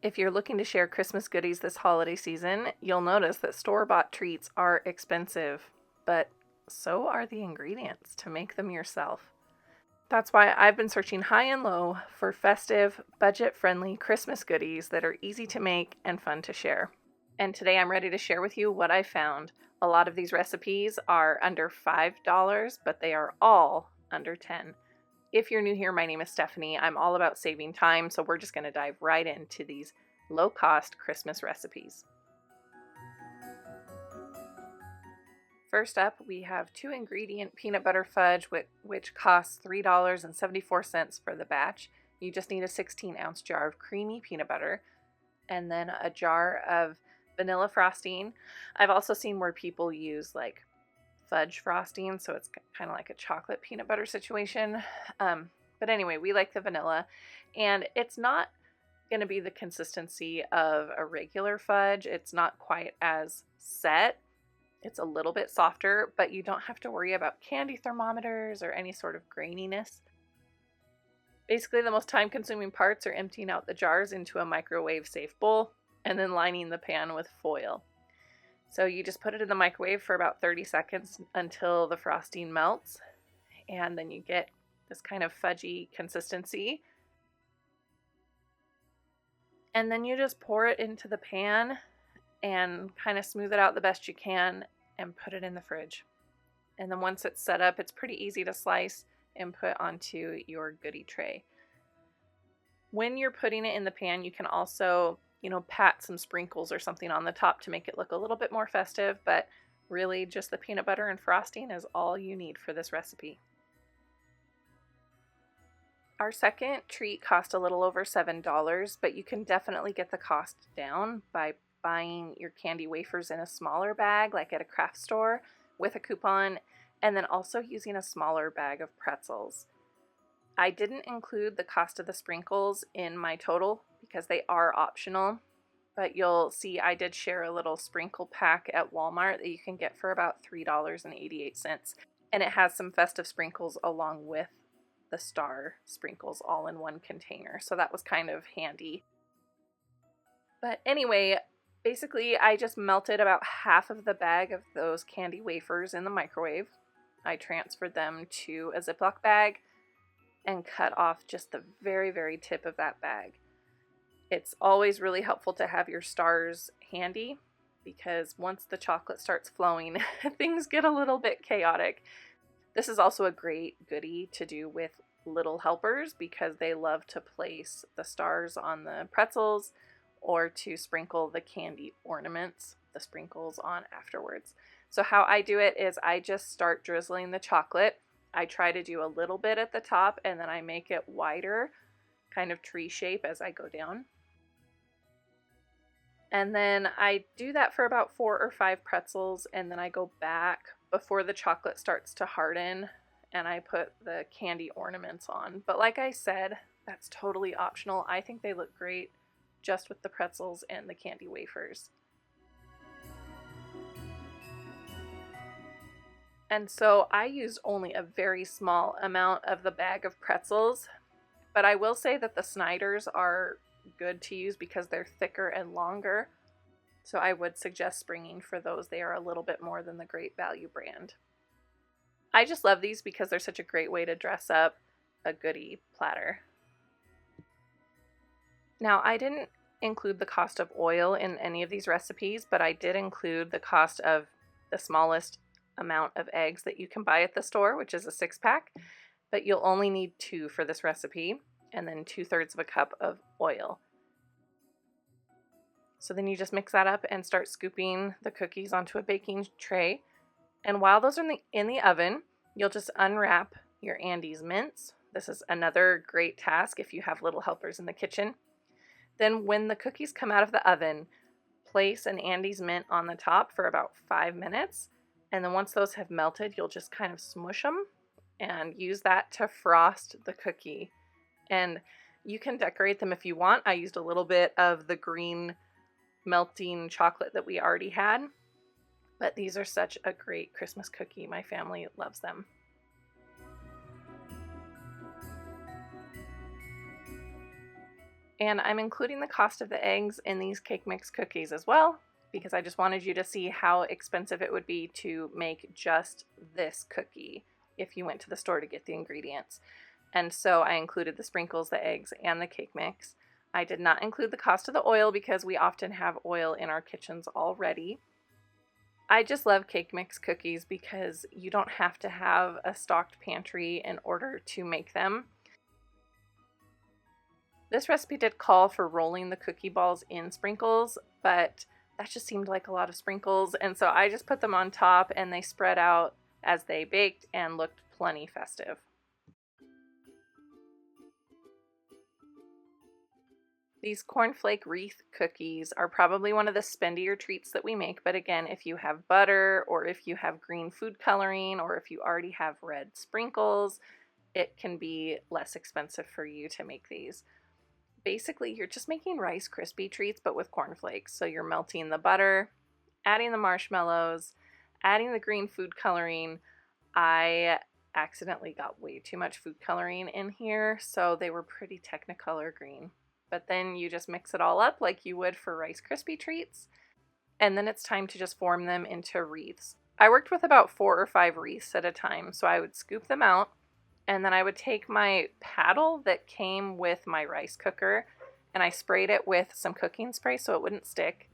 If you're looking to share Christmas goodies this holiday season, you'll notice that store-bought treats are expensive, but so are the ingredients to make them yourself. That's why I've been searching high and low for festive, budget-friendly Christmas goodies that are easy to make and fun to share. And today I'm ready to share with you what I found. A lot of these recipes are under $5, but they are all under $10. If you're new here, my name is Stephanie. I'm all about saving time, so we're just going to dive right into these low-cost Christmas recipes. First up, we have 2-ingredient peanut butter fudge, which costs $3.74 for the batch. You just need a 16-ounce jar of creamy peanut butter, and then a jar of vanilla frosting. I've also seen where people use like fudge frosting, so it's kind of like a chocolate peanut butter situation. But anyway, we like the vanilla, and it's not going to be the consistency of a regular fudge. It's not quite as set. It's a little bit softer, but you don't have to worry about candy thermometers or any sort of graininess. Basically, the most time-consuming parts are emptying out the jars into a microwave-safe bowl and then lining the pan with foil. So you just put it in the microwave for about 30 seconds until the frosting melts, and then you get this kind of fudgy consistency. And then you just pour it into the pan and kind of smooth it out the best you can and put it in the fridge. And then once it's set up, it's pretty easy to slice and put onto your goodie tray. When you're putting it in the pan, you can also pat some sprinkles or something on the top to make it look a little bit more festive, but really just the peanut butter and frosting is all you need for this recipe. Our second treat cost a little over $7, but you can definitely get the cost down by buying your candy wafers in a smaller bag, like at a craft store, with a coupon, and then also using a smaller bag of pretzels. I didn't include the cost of the sprinkles in my total because they are optional, but you'll see I did share a little sprinkle pack at Walmart that you can get for about $3.88, and it has some festive sprinkles along with the star sprinkles all in one container, so that was kind of handy. But anyway, basically I just melted about half of the bag of those candy wafers in the microwave. I transferred them to a Ziploc bag and cut off just the very, very tip of that bag. It's always really helpful to have your stars handy because once the chocolate starts flowing, things get a little bit chaotic. This is also a great goodie to do with little helpers because they love to place the stars on the pretzels or to sprinkle the candy ornaments, the sprinkles, on afterwards. So how I do it is I just start drizzling the chocolate. I try to do a little bit at the top and then I make it wider, kind of tree shape as I go down. And then I do that for about 4 or 5 pretzels, and then I go back before the chocolate starts to harden and I put the candy ornaments on. But like I said, that's totally optional. I think they look great just with the pretzels and the candy wafers. And so I used only a very small amount of the bag of pretzels, but I will say that the Snyder's are good to use because they're thicker and longer. So I would suggest springing for those. They are a little bit more than the Great Value brand. I just love these because they're such a great way to dress up a goodie platter. Now, I didn't include the cost of oil in any of these recipes, but I did include the cost of the smallest amount of eggs that you can buy at the store, which is a 6-pack, but you'll only need 2 for this recipe, and then 2/3 of a cup of oil. So then you just mix that up and start scooping the cookies onto a baking tray. And while those are in the oven, you'll just unwrap your Andes mints. This is another great task if you have little helpers in the kitchen. Then when the cookies come out of the oven, place an Andes mint on the top for about 5 minutes. And then once those have melted, you'll just kind of smush them and use that to frost the cookie. And you can decorate them if you want. I used a little bit of the green melting chocolate that we already had, but these are such a great Christmas cookie. My family loves them. And I'm including the cost of the eggs in these cake mix cookies as well, because I just wanted you to see how expensive it would be to make just this cookie if you went to the store to get the ingredients. And so I included the sprinkles, the eggs, and the cake mix. I did not include the cost of the oil because we often have oil in our kitchens already. I just love cake mix cookies because you don't have to have a stocked pantry in order to make them. This recipe did call for rolling the cookie balls in sprinkles, but that just seemed like a lot of sprinkles, and so I just put them on top and they spread out as they baked and looked plenty festive. These cornflake wreath cookies are probably one of the spendier treats that we make, but again, if you have butter or if you have green food coloring or if you already have red sprinkles, it can be less expensive for you to make these. Basically, you're just making Rice Krispie treats, but with cornflakes. So you're melting the butter, adding the marshmallows, adding the green food coloring. I accidentally got way too much food coloring in here, so they were pretty Technicolor green. But then you just mix it all up like you would for Rice Krispie treats, and then it's time to just form them into wreaths. I worked with about 4 or 5 wreaths at a time, so I would scoop them out, and then I would take my paddle that came with my rice cooker and I sprayed it with some cooking spray so it wouldn't stick.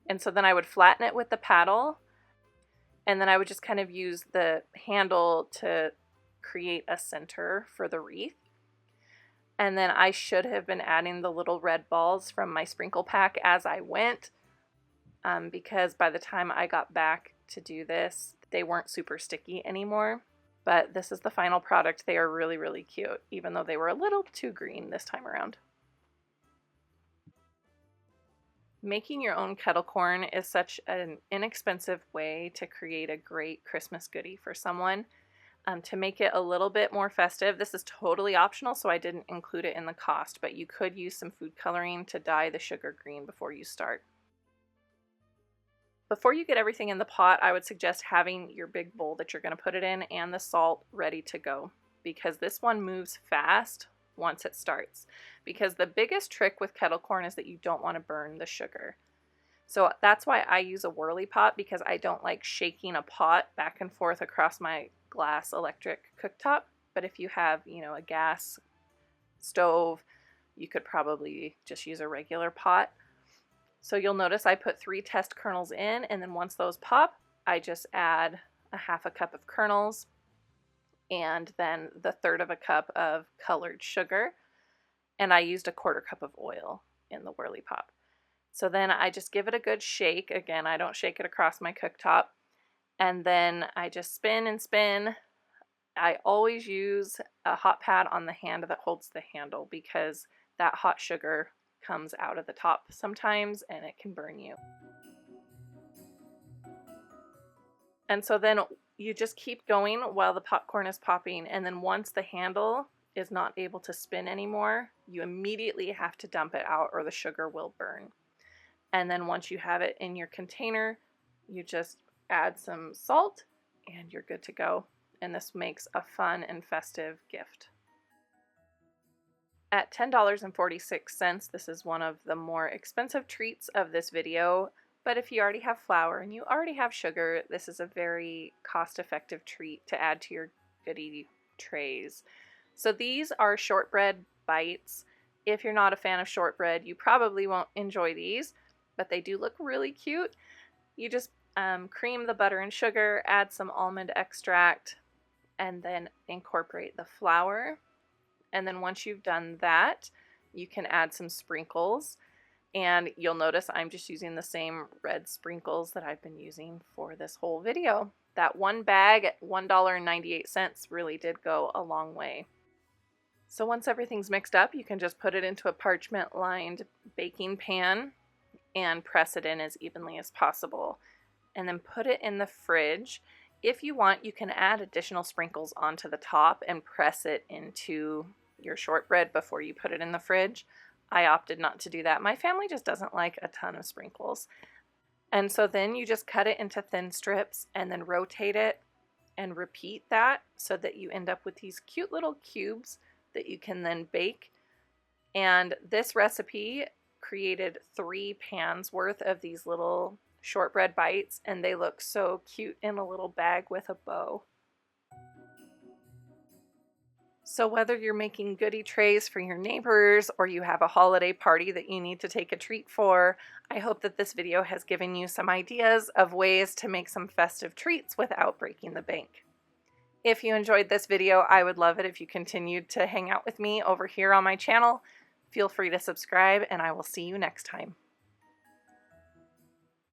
And so then I would flatten it with the paddle, and then I would just kind of use the handle to create a center for the wreath. And then I should have been adding the little red balls from my sprinkle pack as I went, because by the time I got back to do this, they weren't super sticky anymore. But this is the final product. They are really, really cute, even though they were a little too green this time around. Making your own kettle corn is such an inexpensive way to create a great Christmas goodie for someone. To make it a little bit more festive, this is totally optional, so I didn't include it in the cost, but you could use some food coloring to dye the sugar green before you start. Before you get everything in the pot, I would suggest having your big bowl that you're going to put it in and the salt ready to go, because this one moves fast once it starts. Because the biggest trick with kettle corn is that you don't want to burn the sugar. So that's why I use a whirly pot, because I don't like shaking a pot back and forth across my glass electric cooktop. But if you have, a gas stove, you could probably just use a regular pot. So you'll notice I put 3 test kernels in, and then once those pop, I just add a half a cup of kernels and then the 1/3 of a cup of colored sugar, and I used a 1/4 cup of oil in the whirly pop. So then I just give it a good shake. Again, I don't shake it across my cooktop, and then I just spin and spin. I always use a hot pad on the hand that holds the handle, because that hot sugar comes out of the top sometimes and it can burn you. And so then you just keep going while the popcorn is popping, and then once the handle is not able to spin anymore, you immediately have to dump it out or the sugar will burn. And then once you have it in your container, you just add some salt and you're good to go. And this makes a fun and festive gift. At $10.46, this is one of the more expensive treats of this video, but if you already have flour and you already have sugar, this is a very cost-effective treat to add to your goodie trays. So these are Shortbread Bites. If you're not a fan of shortbread, you probably won't enjoy these, but they do look really cute. You just cream the butter and sugar, add some almond extract, and then incorporate the flour. And then once you've done that, you can add some sprinkles. And you'll notice I'm just using the same red sprinkles that I've been using for this whole video. That one bag at $1.98 really did go a long way. So once everything's mixed up, you can just put it into a parchment-lined baking pan and press it in as evenly as possible. And then put it in the fridge. If you want, you can add additional sprinkles onto the top and press it into your shortbread before you put it in the fridge. I opted not to do that. My family just doesn't like a ton of sprinkles. And so then you just cut it into thin strips and then rotate it and repeat that so that you end up with these cute little cubes that you can then bake. And this recipe created 3 pans worth of these little shortbread bites, and they look so cute in a little bag with a bow. So whether you're making goodie trays for your neighbors or you have a holiday party that you need to take a treat for, I hope that this video has given you some ideas of ways to make some festive treats without breaking the bank. If you enjoyed this video, I would love it if you continued to hang out with me over here on my channel. Feel free to subscribe, and I will see you next time.